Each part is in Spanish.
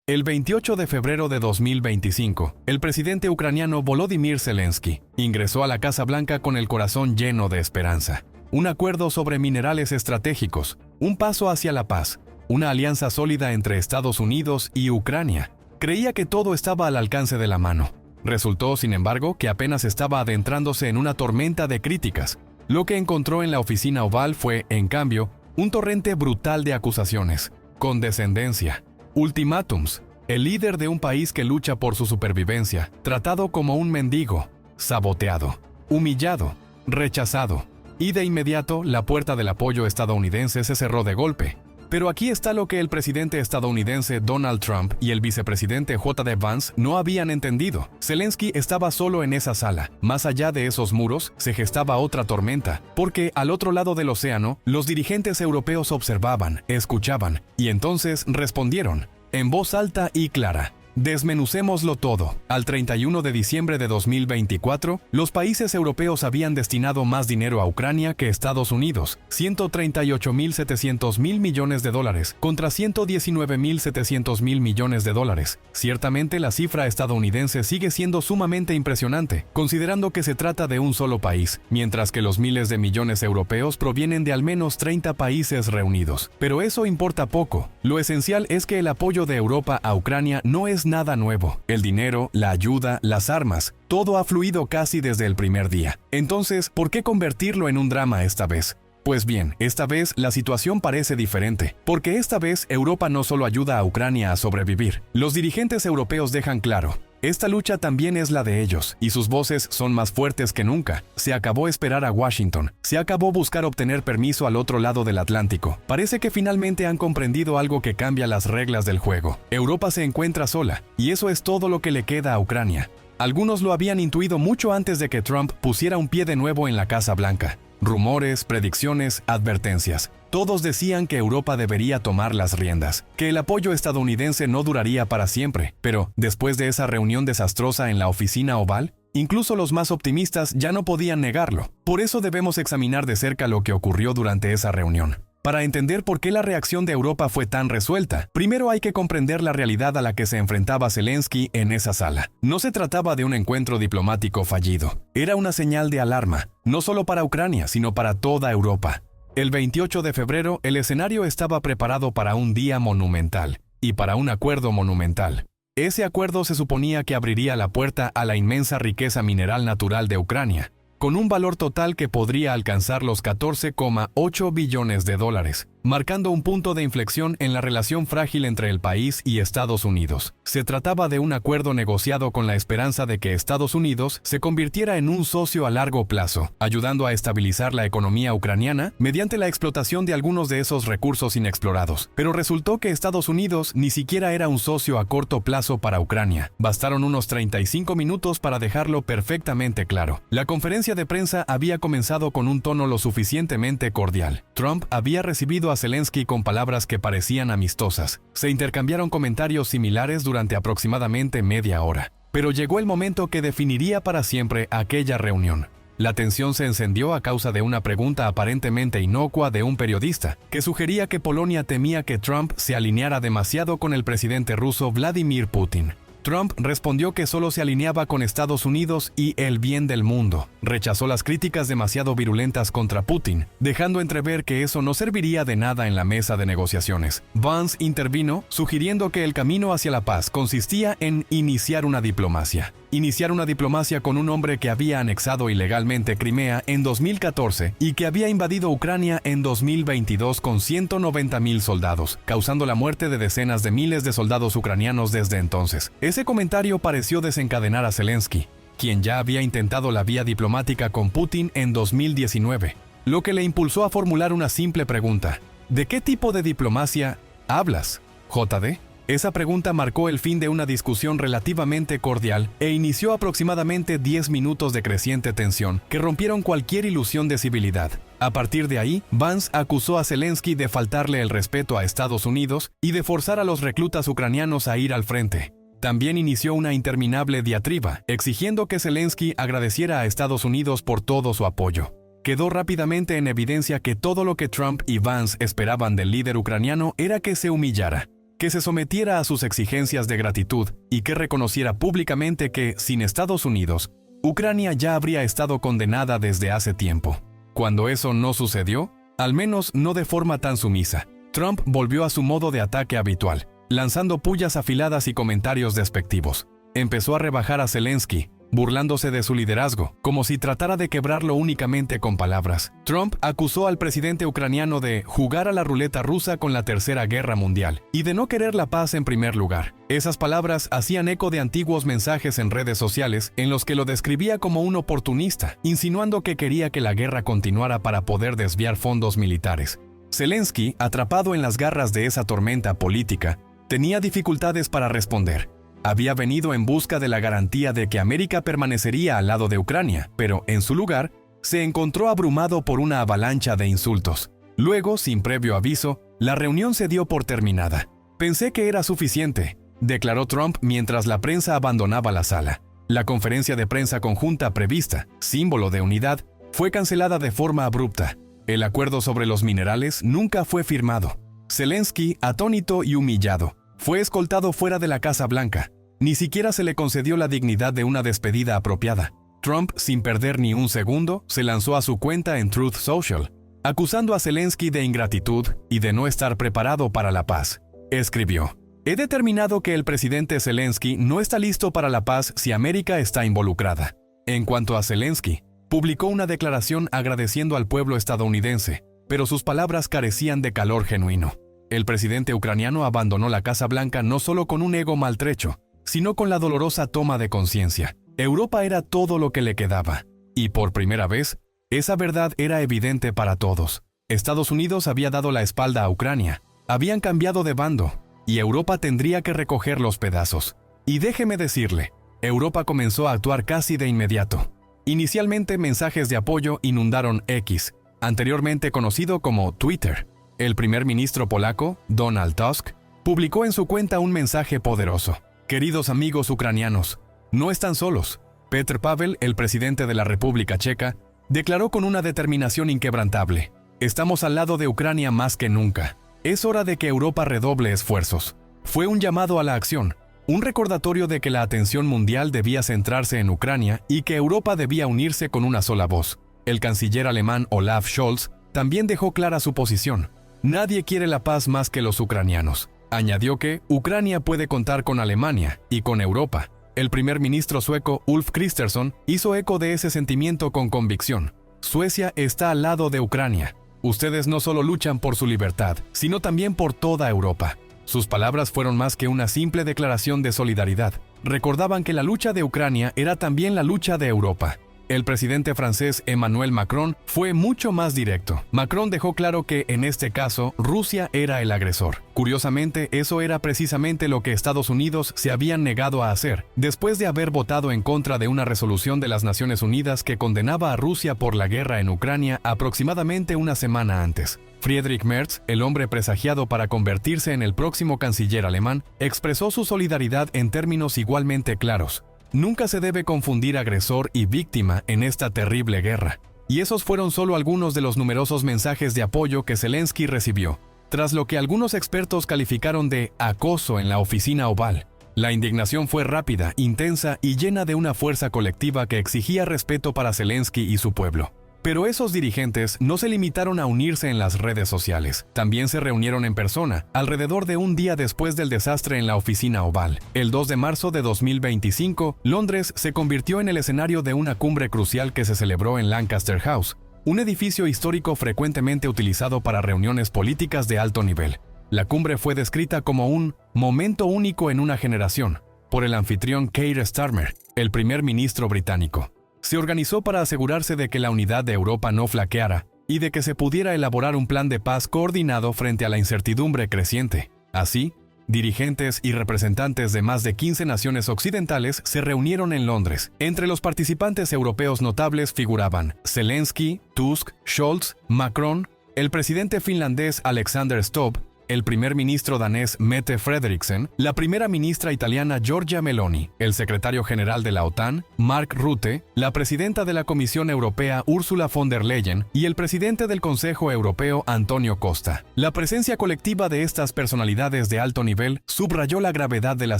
El 28 de febrero de 2025, el presidente ucraniano Volodymyr Zelensky ingresó a la Casa Blanca con el corazón lleno de esperanza. Un acuerdo sobre minerales estratégicos, un paso hacia la paz, una alianza sólida entre Estados Unidos y Ucrania. Creía que todo estaba al alcance de la mano. Resultó, sin embargo, que apenas estaba adentrándose en una tormenta de críticas. Lo que encontró en la oficina oval fue, en cambio, un torrente brutal de acusaciones, condescendencia, ultimátums, el líder de un país que lucha por su supervivencia, tratado como un mendigo, saboteado, humillado, rechazado. Y de inmediato, la puerta del apoyo estadounidense se cerró de golpe. Pero aquí está lo que el presidente estadounidense Donald Trump y el vicepresidente J.D. Vance no habían entendido. Zelensky estaba solo en esa sala. Más allá de esos muros, se gestaba otra tormenta, porque al otro lado del océano, los dirigentes europeos observaban, escuchaban, y entonces respondieron, en voz alta y clara. Desmenucémoslo todo. Al 31 de diciembre de 2024, los países europeos habían destinado más dinero a Ucrania que Estados Unidos, 138.700 mil millones de dólares contra 119.700 mil millones de dólares. Ciertamente la cifra estadounidense sigue siendo sumamente impresionante, considerando que se trata de un solo país, mientras que los miles de millones europeos provienen de al menos 30 países reunidos. Pero eso importa poco. Lo esencial es que el apoyo de Europa a Ucrania no es nada nuevo. El dinero, la ayuda, las armas, todo ha fluido casi desde el primer día. Entonces, ¿por qué convertirlo en un drama esta vez? Pues bien, esta vez la situación parece diferente, porque esta vez Europa no solo ayuda a Ucrania a sobrevivir. Los dirigentes europeos dejan claro, esta lucha también es la de ellos, y sus voces son más fuertes que nunca. Se acabó esperar a Washington, se acabó buscar obtener permiso al otro lado del Atlántico. Parece que finalmente han comprendido algo que cambia las reglas del juego. Europa se encuentra sola, y eso es todo lo que le queda a Ucrania. Algunos lo habían intuido mucho antes de que Trump pusiera un pie de nuevo en la Casa Blanca. Rumores, predicciones, advertencias. Todos decían que Europa debería tomar las riendas, que el apoyo estadounidense no duraría para siempre, pero después de esa reunión desastrosa en la oficina oval, incluso los más optimistas ya no podían negarlo. Por eso debemos examinar de cerca lo que ocurrió durante esa reunión. Para entender por qué la reacción de Europa fue tan resuelta, primero hay que comprender la realidad a la que se enfrentaba Zelensky en esa sala. No se trataba de un encuentro diplomático fallido. Era una señal de alarma, no solo para Ucrania, sino para toda Europa. El 28 de febrero, el escenario estaba preparado para un día monumental y para un acuerdo monumental. Ese acuerdo se suponía que abriría la puerta a la inmensa riqueza mineral natural de Ucrania, con un valor total que podría alcanzar los 14,8 billones de dólares, marcando un punto de inflexión en la relación frágil entre el país y Estados Unidos. Se trataba de un acuerdo negociado con la esperanza de que Estados Unidos se convirtiera en un socio a largo plazo, ayudando a estabilizar la economía ucraniana mediante la explotación de algunos de esos recursos inexplorados. Pero resultó que Estados Unidos ni siquiera era un socio a corto plazo para Ucrania. Bastaron unos 35 minutos para dejarlo perfectamente claro. La conferencia de prensa había comenzado con un tono lo suficientemente cordial. Trump había recibido a Zelensky con palabras que parecían amistosas. Se intercambiaron comentarios similares durante aproximadamente media hora. Pero llegó el momento que definiría para siempre aquella reunión. La tensión se encendió a causa de una pregunta aparentemente inocua de un periodista, que sugería que Polonia temía que Trump se alineara demasiado con el presidente ruso Vladimir Putin. Trump respondió que solo se alineaba con Estados Unidos y el bien del mundo. Rechazó las críticas demasiado virulentas contra Putin, dejando entrever que eso no serviría de nada en la mesa de negociaciones. Vance intervino, sugiriendo que el camino hacia la paz consistía en iniciar una diplomacia. Iniciar una diplomacia con un hombre que había anexado ilegalmente Crimea en 2014 y que había invadido Ucrania en 2022 con 190.000 soldados, causando la muerte de decenas de miles de soldados ucranianos desde entonces. Ese comentario pareció desencadenar a Zelensky, quien ya había intentado la vía diplomática con Putin en 2019, lo que le impulsó a formular una simple pregunta. ¿De qué tipo de diplomacia hablas, JD? Esa pregunta marcó el fin de una discusión relativamente cordial e inició aproximadamente 10 minutos de creciente tensión que rompieron cualquier ilusión de civilidad. A partir de ahí, Vance acusó a Zelensky de faltarle el respeto a Estados Unidos y de forzar a los reclutas ucranianos a ir al frente. También inició una interminable diatriba, exigiendo que Zelensky agradeciera a Estados Unidos por todo su apoyo. Quedó rápidamente en evidencia que todo lo que Trump y Vance esperaban del líder ucraniano era que se humillara, que se sometiera a sus exigencias de gratitud y que reconociera públicamente que, sin Estados Unidos, Ucrania ya habría estado condenada desde hace tiempo. Cuando eso no sucedió, al menos no de forma tan sumisa, Trump volvió a su modo de ataque habitual, lanzando pullas afiladas y comentarios despectivos. Empezó a rebajar a Zelensky, burlándose de su liderazgo, como si tratara de quebrarlo únicamente con palabras. Trump acusó al presidente ucraniano de jugar a la ruleta rusa con la Tercera Guerra Mundial y de no querer la paz en primer lugar. Esas palabras hacían eco de antiguos mensajes en redes sociales en los que lo describía como un oportunista, insinuando que quería que la guerra continuara para poder desviar fondos militares. Zelensky, atrapado en las garras de esa tormenta política, tenía dificultades para responder. Había venido en busca de la garantía de que América permanecería al lado de Ucrania, pero, en su lugar, se encontró abrumado por una avalancha de insultos. Luego, sin previo aviso, la reunión se dio por terminada. «Pensé que era suficiente», declaró Trump mientras la prensa abandonaba la sala. La conferencia de prensa conjunta prevista, símbolo de unidad, fue cancelada de forma abrupta. El acuerdo sobre los minerales nunca fue firmado. Zelensky, atónito y humillado, fue escoltado fuera de la Casa Blanca. Ni siquiera se le concedió la dignidad de una despedida apropiada. Trump, sin perder ni un segundo, se lanzó a su cuenta en Truth Social, acusando a Zelensky de ingratitud y de no estar preparado para la paz. Escribió: «He determinado que el presidente Zelensky no está listo para la paz si América está involucrada». En cuanto a Zelensky, publicó una declaración agradeciendo al pueblo estadounidense, pero sus palabras carecían de calor genuino. El presidente ucraniano abandonó la Casa Blanca no solo con un ego maltrecho, sino con la dolorosa toma de conciencia. Europa era todo lo que le quedaba. Y por primera vez, esa verdad era evidente para todos. Estados Unidos había dado la espalda a Ucrania, habían cambiado de bando, y Europa tendría que recoger los pedazos. Y déjeme decirle, Europa comenzó a actuar casi de inmediato. Inicialmente, mensajes de apoyo inundaron X, anteriormente conocido como Twitter. El primer ministro polaco, Donald Tusk, publicó en su cuenta un mensaje poderoso: «Queridos amigos ucranianos, no están solos». Petr Pavel, el presidente de la República Checa, declaró con una determinación inquebrantable: «Estamos al lado de Ucrania más que nunca. Es hora de que Europa redoble esfuerzos». Fue un llamado a la acción, un recordatorio de que la atención mundial debía centrarse en Ucrania y que Europa debía unirse con una sola voz. El canciller alemán Olaf Scholz también dejó clara su posición: «Nadie quiere la paz más que los ucranianos». Añadió que Ucrania puede contar con Alemania y con Europa. El primer ministro sueco Ulf Kristersson hizo eco de ese sentimiento con convicción: «Suecia está al lado de Ucrania. Ustedes no solo luchan por su libertad, sino también por toda Europa». Sus palabras fueron más que una simple declaración de solidaridad. Recordaban que la lucha de Ucrania era también la lucha de Europa. El presidente francés Emmanuel Macron fue mucho más directo. Macron dejó claro que, en este caso, Rusia era el agresor. Curiosamente, eso era precisamente lo que Estados Unidos se habían negado a hacer, después de haber votado en contra de una resolución de las Naciones Unidas que condenaba a Rusia por la guerra en Ucrania aproximadamente una semana antes. Friedrich Merz, el hombre presagiado para convertirse en el próximo canciller alemán, expresó su solidaridad en términos igualmente claros: «Nunca se debe confundir agresor y víctima en esta terrible guerra». Y esos fueron solo algunos de los numerosos mensajes de apoyo que Zelensky recibió, tras lo que algunos expertos calificaron de acoso en la oficina oval. La indignación fue rápida, intensa y llena de una fuerza colectiva que exigía respeto para Zelensky y su pueblo. Pero esos dirigentes no se limitaron a unirse en las redes sociales. También se reunieron en persona, alrededor de un día después del desastre en la oficina oval. El 2 de marzo de 2025, Londres se convirtió en el escenario de una cumbre crucial que se celebró en Lancaster House, un edificio histórico frecuentemente utilizado para reuniones políticas de alto nivel. La cumbre fue descrita como un momento único en una generación por el anfitrión Keir Starmer, el primer ministro británico. Se organizó para asegurarse de que la unidad de Europa no flaqueara y de que se pudiera elaborar un plan de paz coordinado frente a la incertidumbre creciente. Así, dirigentes y representantes de más de 15 naciones occidentales se reunieron en Londres. Entre los participantes europeos notables figuraban Zelensky, Tusk, Scholz, Macron, el presidente finlandés Alexander Stubb, el primer ministro danés Mette Frederiksen, la primera ministra italiana Giorgia Meloni, el secretario general de la OTAN, Mark Rutte, la presidenta de la Comisión Europea Ursula von der Leyen y el presidente del Consejo Europeo Antonio Costa. La presencia colectiva de estas personalidades de alto nivel subrayó la gravedad de la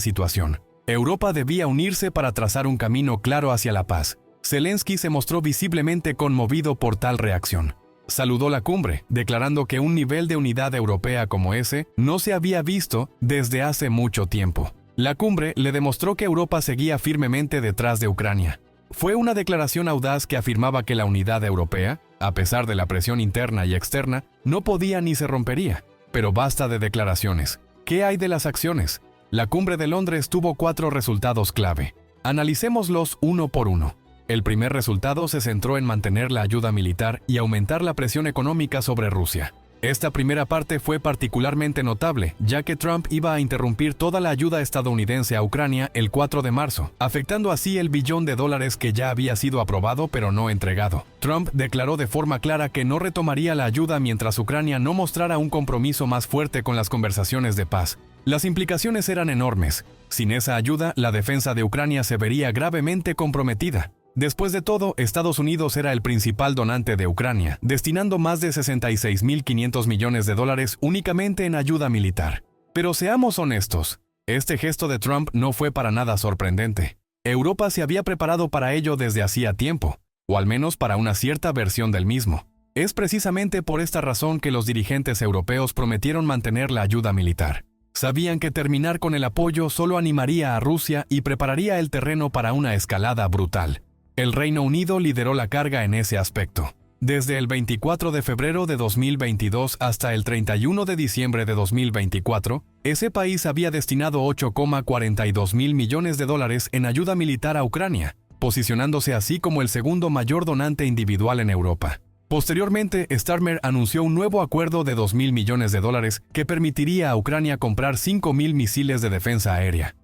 situación. Europa debía unirse para trazar un camino claro hacia la paz. Zelensky se mostró visiblemente conmovido por tal reacción. Saludó la cumbre, declarando que un nivel de unidad europea como ese no se había visto desde hace mucho tiempo. La cumbre le demostró que Europa seguía firmemente detrás de Ucrania. Fue una declaración audaz que afirmaba que la unidad europea, a pesar de la presión interna y externa, no podía ni se rompería. Pero basta de declaraciones. ¿Qué hay de las acciones? La cumbre de Londres tuvo 4 resultados clave. Analicémoslos uno por uno. El primer resultado se centró en mantener la ayuda militar y aumentar la presión económica sobre Rusia. Esta primera parte fue particularmente notable, ya que Trump iba a interrumpir toda la ayuda estadounidense a Ucrania el 4 de marzo, afectando así el $1 billón que ya había sido aprobado pero no entregado. Trump declaró de forma clara que no retomaría la ayuda mientras Ucrania no mostrara un compromiso más fuerte con las conversaciones de paz. Las implicaciones eran enormes. Sin esa ayuda, la defensa de Ucrania se vería gravemente comprometida. Después de todo, Estados Unidos era el principal donante de Ucrania, destinando más de $66.500 millones únicamente en ayuda militar. Pero seamos honestos, este gesto de Trump no fue para nada sorprendente. Europa se había preparado para ello desde hacía tiempo, o al menos para una cierta versión del mismo. Es precisamente por esta razón que los dirigentes europeos prometieron mantener la ayuda militar. Sabían que terminar con el apoyo solo animaría a Rusia y prepararía el terreno para una escalada brutal. El Reino Unido lideró la carga en ese aspecto. Desde el 24 de febrero de 2022 hasta el 31 de diciembre de 2024, ese país había destinado $8,42 mil millones en ayuda militar a Ucrania, posicionándose así como el segundo mayor donante individual en Europa. Posteriormente, Starmer anunció un nuevo acuerdo de $2.000 millones que permitiría a Ucrania comprar 5.000 misiles de defensa aérea.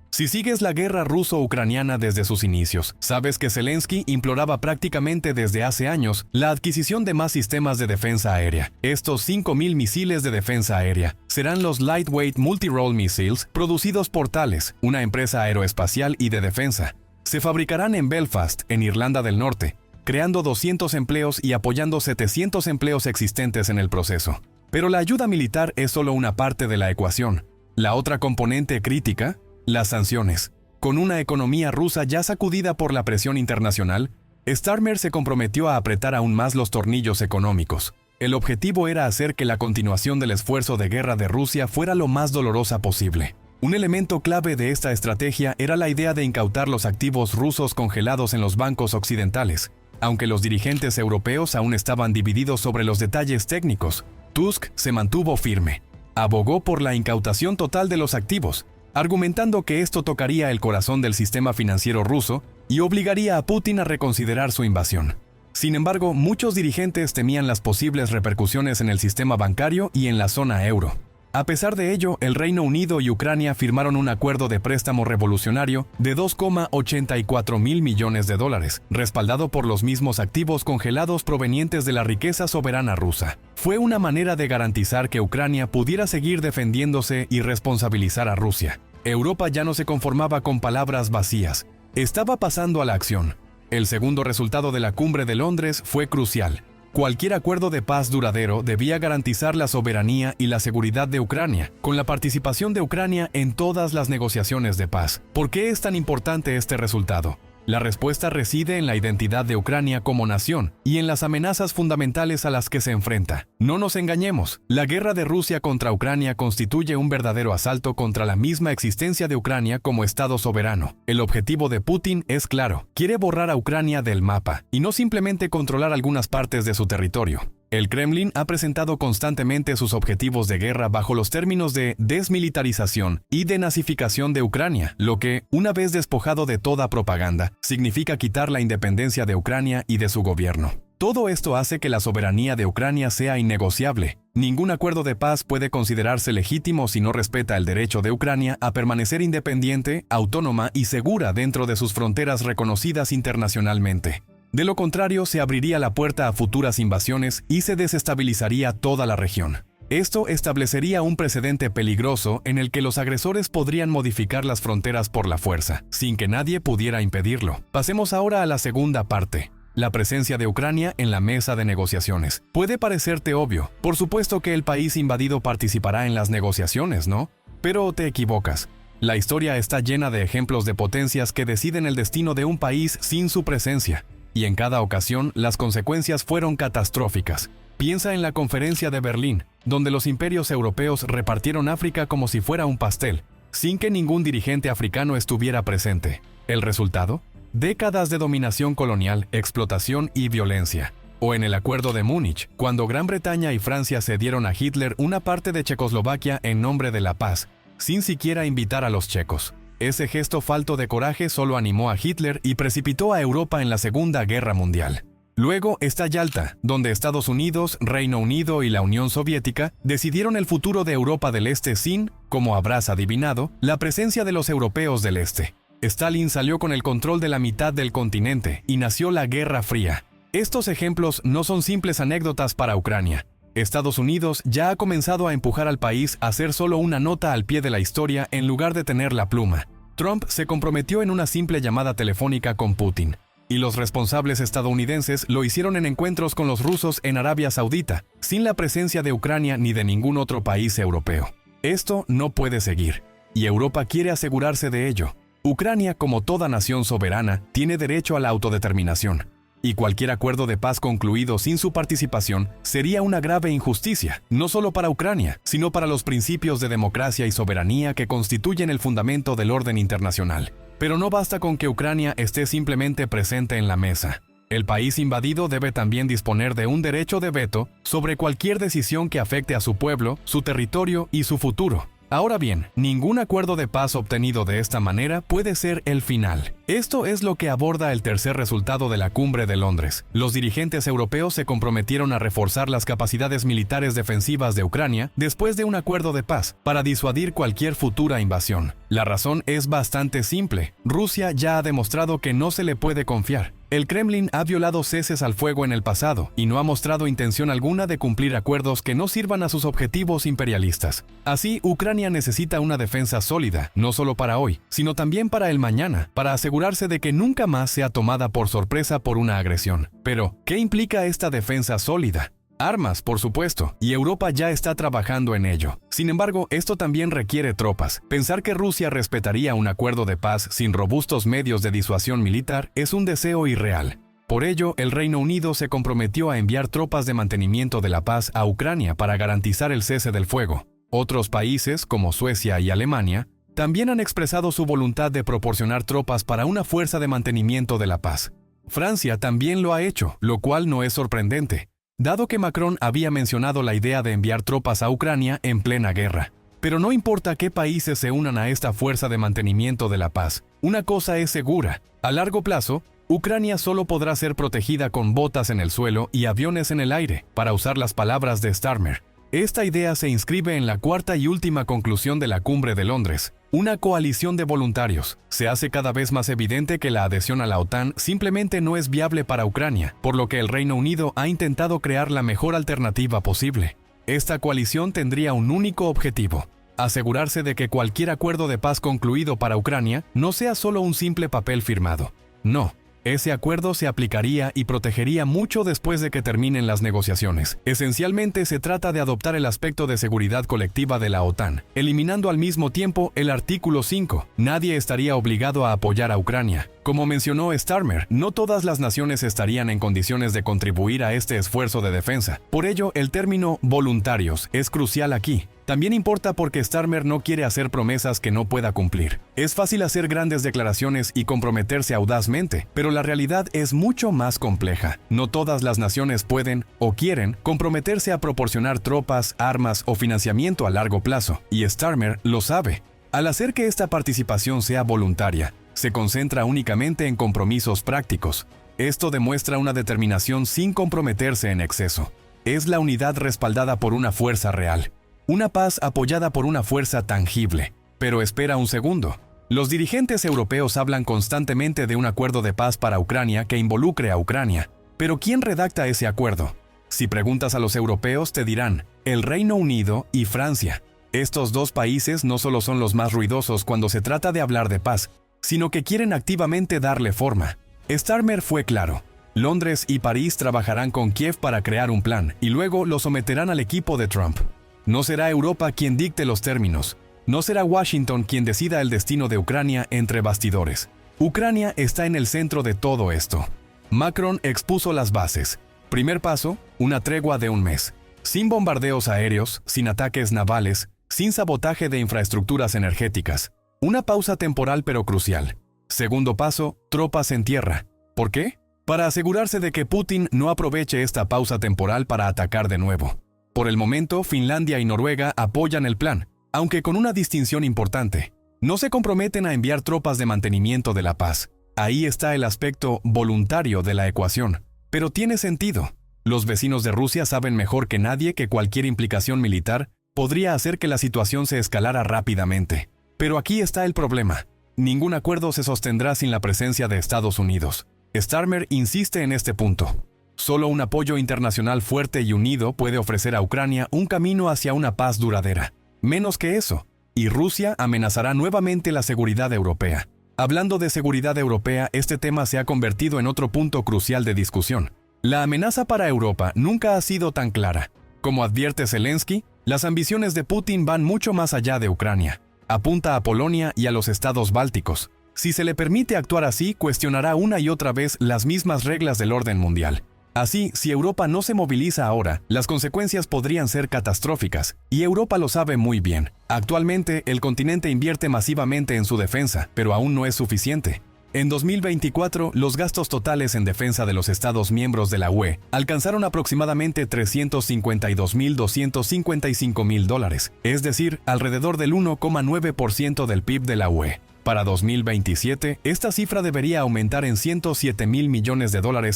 Si sigues la guerra ruso-ucraniana desde sus inicios, sabes que Zelensky imploraba prácticamente desde hace años la adquisición de más sistemas de defensa aérea. Estos 5.000 misiles de defensa aérea serán los Lightweight Multi-Role Missiles producidos por Thales, una empresa aeroespacial y de defensa. Se fabricarán en Belfast, en Irlanda del Norte, creando 200 empleos y apoyando 700 empleos existentes en el proceso. Pero la ayuda militar es solo una parte de la ecuación. La otra componente crítica, las sanciones. Con una economía rusa ya sacudida por la presión internacional, Starmer se comprometió a apretar aún más los tornillos económicos. El objetivo era hacer que la continuación del esfuerzo de guerra de Rusia fuera lo más dolorosa posible. Un elemento clave de esta estrategia era la idea de incautar los activos rusos congelados en los bancos occidentales. Aunque los dirigentes europeos aún estaban divididos sobre los detalles técnicos, Tusk se mantuvo firme. Abogó por la incautación total de los activos, argumentando que esto tocaría el corazón del sistema financiero ruso y obligaría a Putin a reconsiderar su invasión. Sin embargo, muchos dirigentes temían las posibles repercusiones en el sistema bancario y en la zona euro. A pesar de ello, el Reino Unido y Ucrania firmaron un acuerdo de préstamo revolucionario de $2,84 mil millones, respaldado por los mismos activos congelados provenientes de la riqueza soberana rusa. Fue una manera de garantizar que Ucrania pudiera seguir defendiéndose y responsabilizar a Rusia. Europa ya no se conformaba con palabras vacías, estaba pasando a la acción. El segundo resultado de la cumbre de Londres fue crucial. Cualquier acuerdo de paz duradero debía garantizar la soberanía y la seguridad de Ucrania, con la participación de Ucrania en todas las negociaciones de paz. ¿Por qué es tan importante este resultado? La respuesta reside en la identidad de Ucrania como nación y en las amenazas fundamentales a las que se enfrenta. No nos engañemos, la guerra de Rusia contra Ucrania constituye un verdadero asalto contra la misma existencia de Ucrania como Estado soberano. El objetivo de Putin es claro, quiere borrar a Ucrania del mapa y no simplemente controlar algunas partes de su territorio. El Kremlin ha presentado constantemente sus objetivos de guerra bajo los términos de desmilitarización y denazificación de Ucrania, lo que, una vez despojado de toda propaganda, significa quitar la independencia de Ucrania y de su gobierno. Todo esto hace que la soberanía de Ucrania sea innegociable. Ningún acuerdo de paz puede considerarse legítimo si no respeta el derecho de Ucrania a permanecer independiente, autónoma y segura dentro de sus fronteras reconocidas internacionalmente. De lo contrario, se abriría la puerta a futuras invasiones y se desestabilizaría toda la región. Esto establecería un precedente peligroso en el que los agresores podrían modificar las fronteras por la fuerza, sin que nadie pudiera impedirlo. Pasemos ahora a la segunda parte. La presencia de Ucrania en la mesa de negociaciones. Puede parecerte obvio. Por supuesto que el país invadido participará en las negociaciones, ¿no? Pero te equivocas. La historia está llena de ejemplos de potencias que deciden el destino de un país sin su presencia. Y en cada ocasión, las consecuencias fueron catastróficas. Piensa en la Conferencia de Berlín, donde los imperios europeos repartieron África como si fuera un pastel, sin que ningún dirigente africano estuviera presente. ¿El resultado? Décadas de dominación colonial, explotación y violencia. O en el Acuerdo de Múnich, cuando Gran Bretaña y Francia cedieron a Hitler una parte de Checoslovaquia en nombre de la paz, sin siquiera invitar a los checos. Ese gesto falto de coraje solo animó a Hitler y precipitó a Europa en la Segunda Guerra Mundial. Luego está Yalta, donde Estados Unidos, Reino Unido y la Unión Soviética decidieron el futuro de Europa del Este sin, como habrás adivinado, la presencia de los europeos del Este. Stalin salió con el control de la mitad del continente y nació la Guerra Fría. Estos ejemplos no son simples anécdotas para Ucrania. Estados Unidos ya ha comenzado a empujar al país a ser solo una nota al pie de la historia en lugar de tener la pluma. Trump se comprometió en una simple llamada telefónica con Putin. Y los responsables estadounidenses lo hicieron en encuentros con los rusos en Arabia Saudita, sin la presencia de Ucrania ni de ningún otro país europeo. Esto no puede seguir, y Europa quiere asegurarse de ello. Ucrania, como toda nación soberana, tiene derecho a la autodeterminación, y cualquier acuerdo de paz concluido sin su participación sería una grave injusticia, no solo para Ucrania, sino para los principios de democracia y soberanía que constituyen el fundamento del orden internacional. Pero no basta con que Ucrania esté simplemente presente en la mesa. El país invadido debe también disponer de un derecho de veto sobre cualquier decisión que afecte a su pueblo, su territorio y su futuro. Ahora bien, ningún acuerdo de paz obtenido de esta manera puede ser el final. Esto es lo que aborda el tercer resultado de la Cumbre de Londres. Los dirigentes europeos se comprometieron a reforzar las capacidades militares defensivas de Ucrania después de un acuerdo de paz, para disuadir cualquier futura invasión. La razón es bastante simple. Rusia ya ha demostrado que no se le puede confiar. El Kremlin ha violado ceses al fuego en el pasado y no ha mostrado intención alguna de cumplir acuerdos que no sirvan a sus objetivos imperialistas. Así, Ucrania necesita una defensa sólida, no solo para hoy, sino también para el mañana, para asegurarse de que nunca más sea tomada por sorpresa por una agresión. Pero, ¿qué implica esta defensa sólida? Armas, por supuesto, y Europa ya está trabajando en ello. Sin embargo, esto también requiere tropas. Pensar que Rusia respetaría un acuerdo de paz sin robustos medios de disuasión militar es un deseo irreal. Por ello, el Reino Unido se comprometió a enviar tropas de mantenimiento de la paz a Ucrania para garantizar el cese del fuego. Otros países, como Suecia y Alemania, también han expresado su voluntad de proporcionar tropas para una fuerza de mantenimiento de la paz. Francia también lo ha hecho, lo cual no es sorprendente, dado que Macron había mencionado la idea de enviar tropas a Ucrania en plena guerra. Pero no importa qué países se unan a esta fuerza de mantenimiento de la paz, una cosa es segura: a largo plazo, Ucrania solo podrá ser protegida con botas en el suelo y aviones en el aire, para usar las palabras de Starmer. Esta idea se inscribe en la cuarta y última conclusión de la Cumbre de Londres: una coalición de voluntarios. Se hace cada vez más evidente que la adhesión a la OTAN simplemente no es viable para Ucrania, por lo que el Reino Unido ha intentado crear la mejor alternativa posible. Esta coalición tendría un único objetivo: asegurarse de que cualquier acuerdo de paz concluido para Ucrania no sea solo un simple papel firmado. No. Ese acuerdo se aplicaría y protegería mucho después de que terminen las negociaciones. Esencialmente se trata de adoptar el aspecto de seguridad colectiva de la OTAN, eliminando al mismo tiempo el artículo 5. Nadie estaría obligado a apoyar a Ucrania. Como mencionó Starmer, no todas las naciones estarían en condiciones de contribuir a este esfuerzo de defensa. Por ello, el término voluntarios es crucial aquí. También importa porque Starmer no quiere hacer promesas que no pueda cumplir. Es fácil hacer grandes declaraciones y comprometerse audazmente, pero la realidad es mucho más compleja. No todas las naciones pueden o quieren comprometerse a proporcionar tropas, armas o financiamiento a largo plazo, y Starmer lo sabe. Al hacer que esta participación sea voluntaria, se concentra únicamente en compromisos prácticos. Esto demuestra una determinación sin comprometerse en exceso. Es la unidad respaldada por una fuerza real. Una paz apoyada por una fuerza tangible. Pero espera un segundo. Los dirigentes europeos hablan constantemente de un acuerdo de paz para Ucrania que involucre a Ucrania. Pero ¿quién redacta ese acuerdo? Si preguntas a los europeos te dirán el Reino Unido y Francia. Estos dos países no solo son los más ruidosos cuando se trata de hablar de paz, sino que quieren activamente darle forma. Starmer fue claro. Londres y París trabajarán con Kiev para crear un plan y luego lo someterán al equipo de Trump. No será Europa quien dicte los términos. No será Washington quien decida el destino de Ucrania entre bastidores. Ucrania está en el centro de todo esto. Macron expuso las bases. Primer paso, una tregua de un mes. Sin bombardeos aéreos, sin ataques navales, sin sabotaje de infraestructuras energéticas. Una pausa temporal pero crucial. Segundo paso, tropas en tierra. ¿Por qué? Para asegurarse de que Putin no aproveche esta pausa temporal para atacar de nuevo. Por el momento, Finlandia y Noruega apoyan el plan, aunque con una distinción importante. No se comprometen a enviar tropas de mantenimiento de la paz. Ahí está el aspecto voluntario de la ecuación. Pero tiene sentido. Los vecinos de Rusia saben mejor que nadie que cualquier implicación militar podría hacer que la situación se escalara rápidamente. Pero aquí está el problema. Ningún acuerdo se sostendrá sin la presencia de Estados Unidos. Starmer insiste en este punto. Solo un apoyo internacional fuerte y unido puede ofrecer a Ucrania un camino hacia una paz duradera. Menos que eso, y Rusia amenazará nuevamente la seguridad europea. Hablando de seguridad europea, este tema se ha convertido en otro punto crucial de discusión. La amenaza para Europa nunca ha sido tan clara. Como advierte Zelensky, las ambiciones de Putin van mucho más allá de Ucrania. Apunta a Polonia y a los estados bálticos. Si se le permite actuar así, cuestionará una y otra vez las mismas reglas del orden mundial. Así, si Europa no se moviliza ahora, las consecuencias podrían ser catastróficas, y Europa lo sabe muy bien. Actualmente, el continente invierte masivamente en su defensa, pero aún no es suficiente. En 2024, los gastos totales en defensa de los Estados miembros de la UE alcanzaron aproximadamente $352.255.000, es decir, alrededor del 1,9% del PIB de la UE. Para 2027, esta cifra debería aumentar en $107.000 millones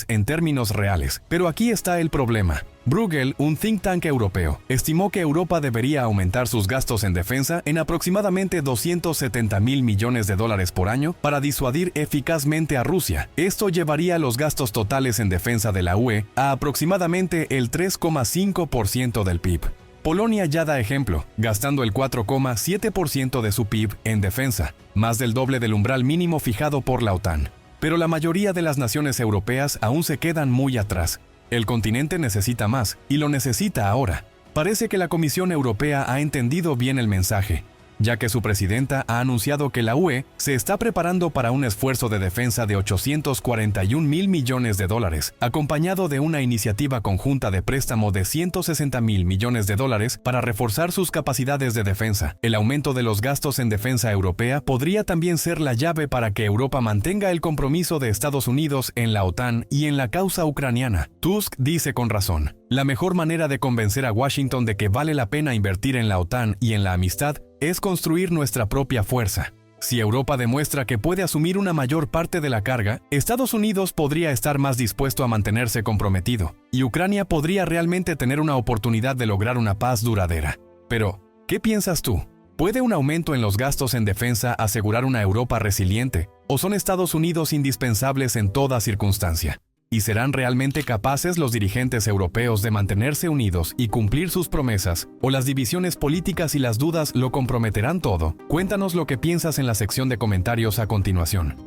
en términos reales. Pero aquí está el problema. Bruegel, un think tank europeo, estimó que Europa debería aumentar sus gastos en defensa en aproximadamente $270.000 millones por año para disuadir eficazmente a Rusia. Esto llevaría los gastos totales en defensa de la UE a aproximadamente el 3,5% del PIB. Polonia ya da ejemplo, gastando el 4,7% de su PIB en defensa, más del doble del umbral mínimo fijado por la OTAN. Pero la mayoría de las naciones europeas aún se quedan muy atrás. El continente necesita más, y lo necesita ahora. Parece que la Comisión Europea ha entendido bien el mensaje, ya que su presidenta ha anunciado que la UE se está preparando para un esfuerzo de defensa de $841.000 millones, acompañado de una iniciativa conjunta de préstamo de $160.000 millones para reforzar sus capacidades de defensa. El aumento de los gastos en defensa europea podría también ser la llave para que Europa mantenga el compromiso de Estados Unidos en la OTAN y en la causa ucraniana. Tusk dice con razón, la mejor manera de convencer a Washington de que vale la pena invertir en la OTAN y en la amistad es construir nuestra propia fuerza. Si Europa demuestra que puede asumir una mayor parte de la carga, Estados Unidos podría estar más dispuesto a mantenerse comprometido, y Ucrania podría realmente tener una oportunidad de lograr una paz duradera. Pero, ¿qué piensas tú? ¿Puede un aumento en los gastos en defensa asegurar una Europa resiliente, o son Estados Unidos indispensables en toda circunstancia? ¿Y serán realmente capaces los dirigentes europeos de mantenerse unidos y cumplir sus promesas? ¿O las divisiones políticas y las dudas lo comprometerán todo? Cuéntanos lo que piensas en la sección de comentarios a continuación.